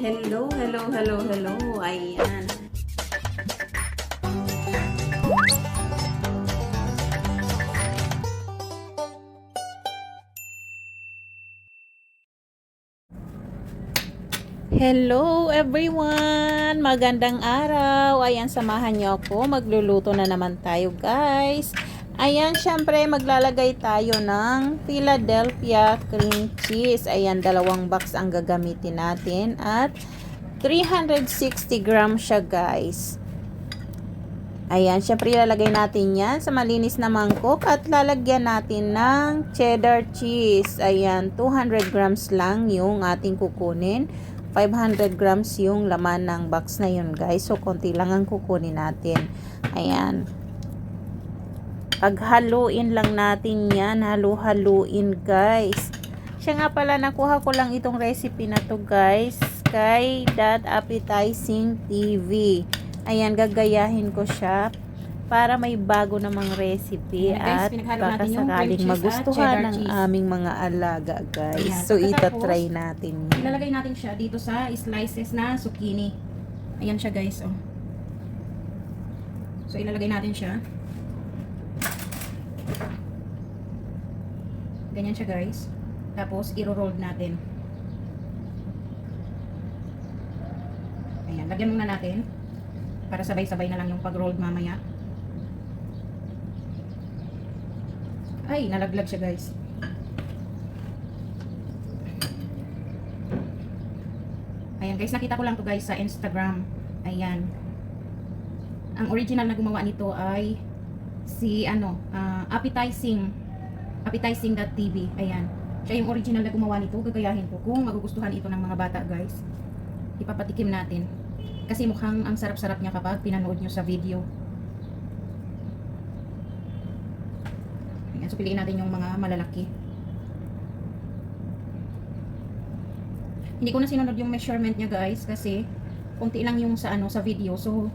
Hello, hello, hello, hello. Ayan. Hello everyone! Magandang araw! Ayan, samahan niyo ako. Magluluto na naman tayo, guys. Ayan, syempre maglalagay tayo ng Philadelphia cream cheese. Ayan, 2 box ang gagamitin natin at 360 grams siya, guys. Ayan, syempre ilalagay natin yan sa malinis na mangkok at lalagyan natin ng cheddar cheese. Ayan, 200 grams lang yung ating kukunin. 500 grams yung laman ng box na yun, guys. So, konti lang ang kukunin natin. Ayan. Paghaluin lang natin yan. Halu-haluin, guys. Siya nga pala, nakuha ko lang itong recipe na to, guys, kay That Appetizing TV. Ayan, gagayahin ko siya para may bago namang recipe. Ayan, guys, at baka sakaling magustuhan ng aming mga alaga, guys. Ayan, so itatry natin. Ilalagay natin siya dito sa slices na zucchini. Ayan siya, guys, oh. So ilalagay natin siya. Ganyan siya, guys. Tapos i-roll natin. Ayan, lagyan muna natin para sabay-sabay na lang yung pag-roll mamaya. Ay, nalaglag siya, guys. Ayan, guys, nakita ko lang to, guys, sa Instagram. Ayan. Ang original na gumawa nito ay si appetizing.tv. Ayan. Siya yung original na gumawa nito. Gagayahin ko kung magugustuhan ito ng mga bata, guys. Ipapatikim natin. Kasi mukhang ang sarap-sarap niya kapag pinanood nyo sa video. Ayan, so piliin natin yung mga malalaki. Hindi ko na sinunod yung measurement niya, guys, kasi konti lang yung sa video. So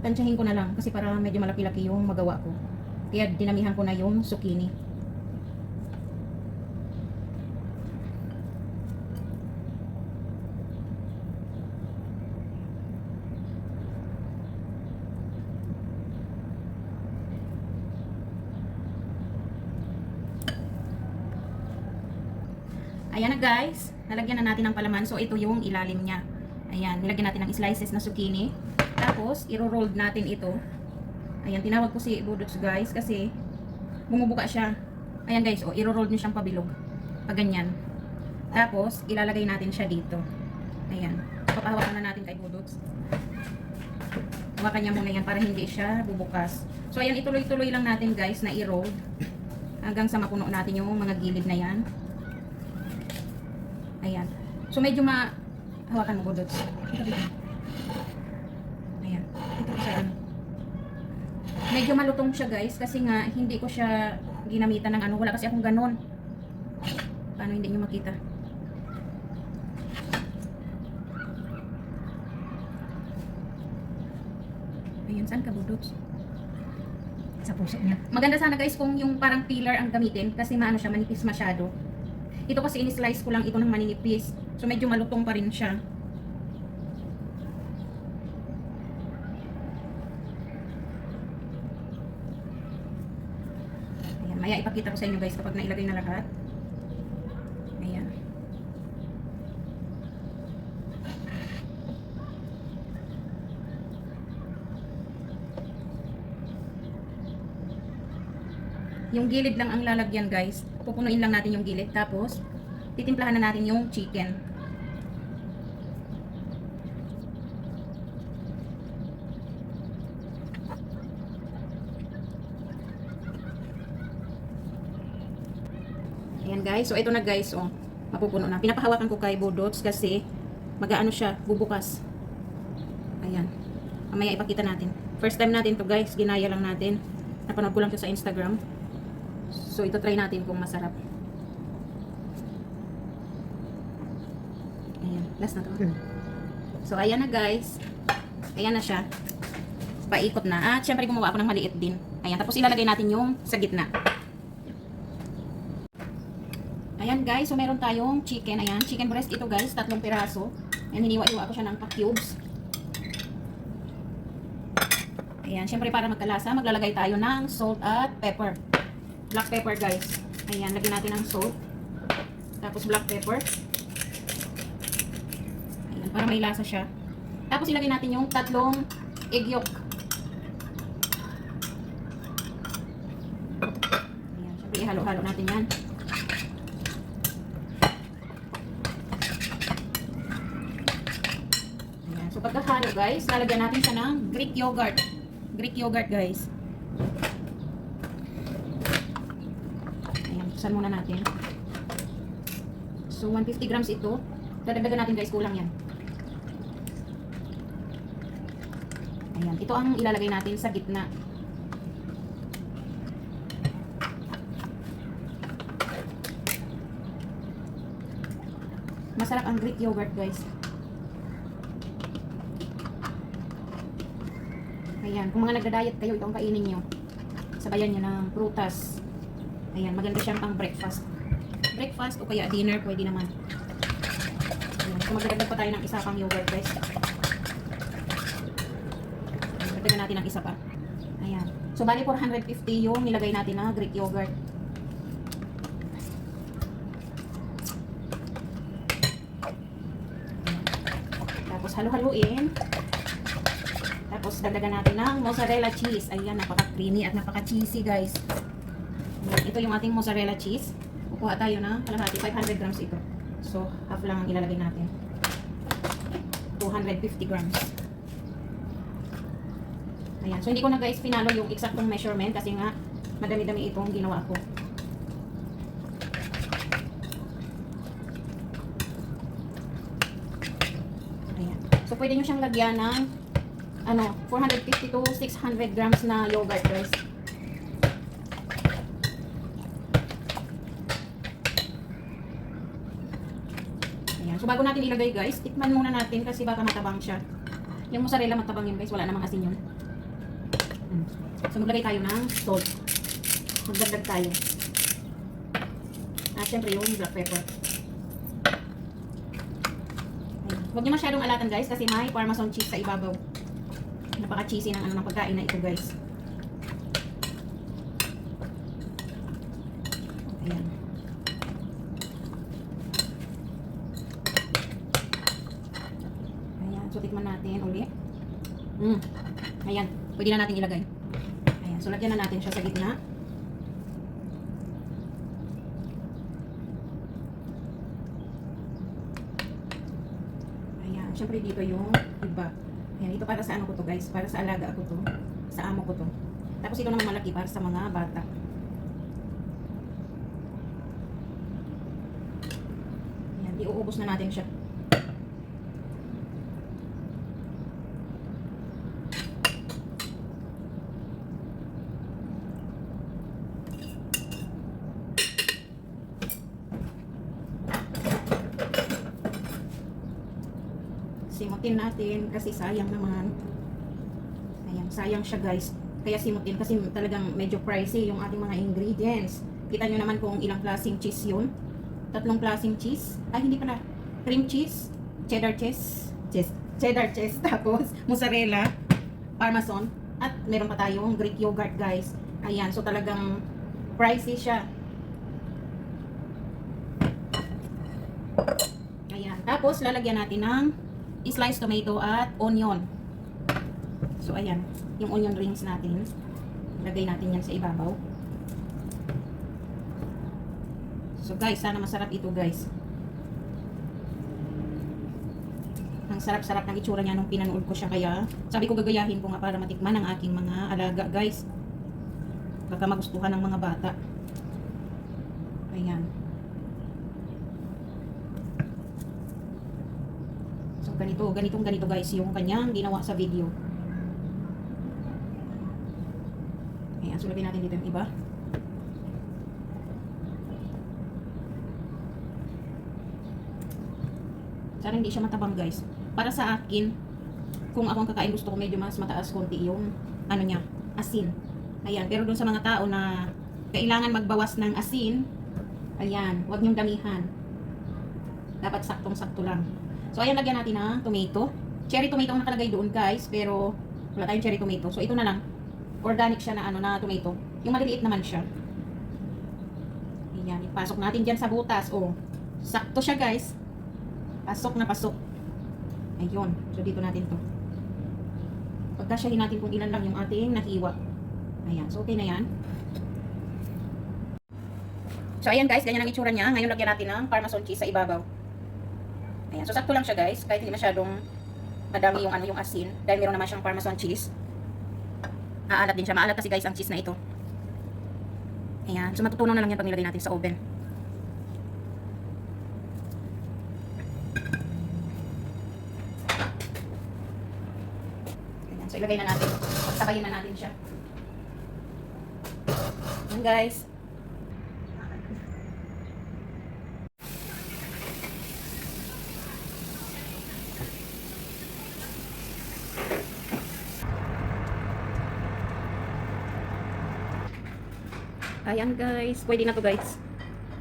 tansyahin ko na lang kasi para medyo malaki-laki yung magawa ko. Kaya dinamihan ko na yung zucchini. Ayan na, guys, nalagyan na natin ng palaman. So ito yung ilalim niya. Ayan, nilagyan natin ng slices na zucchini. Tapos i-roll natin ito. Ayan, tinawag ko si Budots, guys, kasi bumubuka siya. Ayan, guys, oh, i-roll niyo siyang pabilog. Pag ganyan. Tapos ilalagay natin siya dito. Ayan, papahawakan na natin kay Budots. Hawakan niya muna yan para hindi siya bubukas. So ayan, ituloy-tuloy lang natin, guys, na i-roll hanggang sa mapuno natin yung mga gilid na yan. Ayan. So medyo hawakan mo, Budots. Ayan. Ito sa medyo malutong siya, guys, kasi nga hindi ko siya ginamitan ng wala kasi akong ganon. Paano hindi nyo makita? Ayan, saan ka, Budots? Sa puso niya. Maganda sana, guys, kung yung parang peeler ang gamitin kasi maano siya, manipis masyado. Ito kasi in-slice ko lang ito ng maninipis. So medyo malutong pa rin siya. Ayan, maya ipakita ko sa inyo, guys, kapag nailagay na lahat. Ayan. Yung gilid lang ang lalagyan, guys. Pupunuin lang natin yung gilid. Tapos, titimplahan na natin yung chicken. Ayan, guys. So, ito na, guys. Oh, mapupuno na. Pinapahawakan ko kay Budots kasi mag-aano siya, bubukas. Ayan. Mamaya ipakita natin. First time natin to, guys. Ginaya lang natin. Napanood ko lang siya sa Instagram. So, ito try natin kung masarap. Ayan, last na to. So, ayan na, guys. Ayan na siya. Paikot na. At syempre gumawa ako ng maliit din. Ayan, tapos ilalagay natin yung sa gitna. Ayan, guys. So, meron tayong chicken. Ayan, chicken breast ito, guys. 3 piraso. Ayan, hiniwa-hiwa ko siya ng pa-cubes. Ayan, syempre para magkalasa, maglalagay tayo ng salt at pepper. Black pepper guys. Ayan, lagyan natin ng salt. Tapos black pepper. Ayan, para may lasa siya. Tapos ilagay natin yung 3 egg yolk. Ayan, syempre ihalo-halo natin yan. Ayan, so pagkahalo guys, lalagyan natin siya ng Greek yogurt. Greek yogurt guys. Ayan, buksan muna natin. So 150 grams ito. Dadagdagan natin guys, kulang yan. Ayan, ito ang ilalagay natin sa gitna. Masarap ang Greek yogurt guys. Ayan, kung mga nagda-diet kayo, ito ang kainin nyo. Sabayan nyo ng prutas. Ayan, maganda siyang pang breakfast. Breakfast o kaya dinner, pwede naman. Ayan, so magdagdag pa tayo ng isa pang yogurt guys. Dagdagan natin ng isa pa. Ayan. So, bali 450 yung nilagay natin na Greek yogurt. Ayan. Tapos, halu-haluin. Tapos, dagdagan natin ng mozzarella cheese. Ayan, napaka-creamy at napaka-cheesy, guys. Ayan, ito yung ating mozzarella cheese. Kukuha tayo ng kalahati, 500 grams ito. So, half lang ang ilalagay natin. 250 grams. Ayan. So, hindi ko na guys pinalo yung eksaktong measurement kasi nga madami-dami itong ginawa ko. Ayan. So, pwede nyo siyang lagyan ng 450 to 600 grams na yogurt guys. Ayan. So, bago natin ilagay guys, tikman muna natin kasi baka matabang siya. Yung mozzarella matabang yun guys, wala namang asin yun. So, maglagay tayo ng salt. Magdagdag tayo. At syempre yung black pepper. Ayan. Huwag nyo masyadong alatan guys kasi may parmesan cheese sa ibabaw. Napaka-cheesy ng ng pagkain na ito guys. Ayan. Ayan. So, tikman natin uli. Ayan. Pwede na natin ilagay. Ayan. So, lagyan na natin siya sa gitna. Ayan. Siyempre dito yung iba. Ayan. Ito para sa ano ko to guys. Para sa alaga ako to. Sa amo ko to. Tapos ito naman malaki para sa mga bata. Ayan. Iuubos na natin siya. Simutin natin kasi sayang naman. Ayan, sayang siya guys. Kaya simutin kasi talagang medyo pricey yung ating mga ingredients. Kita nyo naman kung ilang klaseng cheese yun. 3 klaseng cheese. Ay, hindi pala. Cream cheese, cheddar cheese, tapos mozzarella, parmesan, at meron pa tayong Greek yogurt guys. Ayan, so talagang pricey siya. Ayan, tapos lalagyan natin ng sliced tomato at onion. So, ayan. Yung onion rings natin. Lagay natin yan sa ibabaw. So, guys, sana masarap ito, guys. Ang sarap-sarap ng itsura niya nung pinanood ko siya. Kaya, sabi ko gagayahin ko nga para matikman ang aking mga alaga, guys. Baka magustuhan ng mga bata. Ayan. Ganito guys yung kanyang ginawa sa video. Ayan, so lagyan natin dito yung iba. Sana hindi siya matabang guys. Para sa akin, kung akong kakain gusto ko medyo mas mataas konti yung ano niya, asin. Ayan, pero dun sa mga tao na kailangan magbawas ng asin, ayan, huwag niyong damihan. Dapat saktong-sakto lang. So, ayan, lagyan natin ng tomato. Cherry tomato ang nakalagay doon, guys. Pero, wala tayong cherry tomato. So, ito na lang. Organic siya na, na tomato. Yung maliliit naman siya. Ayan, ipasok natin dyan sa butas. Oh, sakto siya, guys. Pasok na pasok. Ayun. So, dito natin to. Pagkasyahin natin kung ilan lang yung ating nahiwa. Ayan. So, okay na yan. So, ayan guys, ganyan ang itsura niya. Ngayon, lagyan natin ng Parmesan cheese sa ibabaw. Ayan. So, sakto lang siya guys. Kahit hindi masyadong madami yung, yung asin. Dahil meron naman siyang Parmesan cheese. Aalat din siya. Maalat kasi guys ang cheese na ito. Ayan. So, matutunaw na lang yan pag nilagay natin sa oven. Ayan. So, ilagay na natin. Pagsabayin na natin siya. Ayan guys. Ayan guys, pwede na to guys.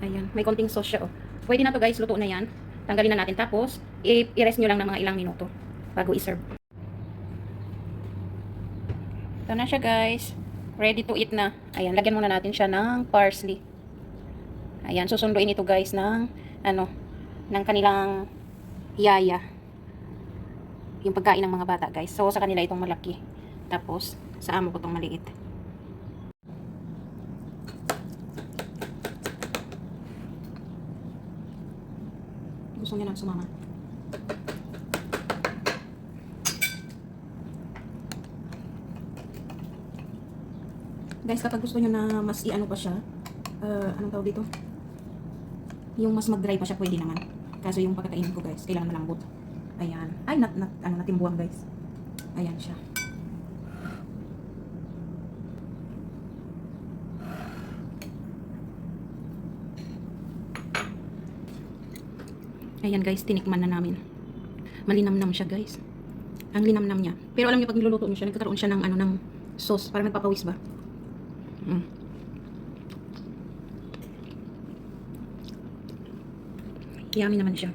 Ayan, may konting sauce siya oh. Pwede na to guys, luto na yan. Tanggalin na natin tapos i-rest nyo lang ng mga ilang minuto bago i-serve. Ito na siya guys. Ready to eat na. Ayan, lagyan muna natin siya ng parsley. Ayan, susunduin ito guys ng ng kanilang yaya. Yung pagkain ng mga bata guys. So sa kanila itong malaki. Tapos sa amo ko itong maliit. Gusto niya nang sumama. Guys, kapag gusto niyo na mas i-ano pa siya, anong tawag dito? Yung mas mag-dry pa siya, pwede naman. Kaso yung pagkakainin ko guys, kailangan malambot. Ayan. Ay, natimbuang guys. Ayan siya. Ayan guys, tinikman na namin. Malinamnam siya guys. Ang linamnam niya. Pero alam niyo pag niluluto niyo siya, nagkakaroon siya ng ng sauce. Parang nagpapawis ba? Yummy naman siya.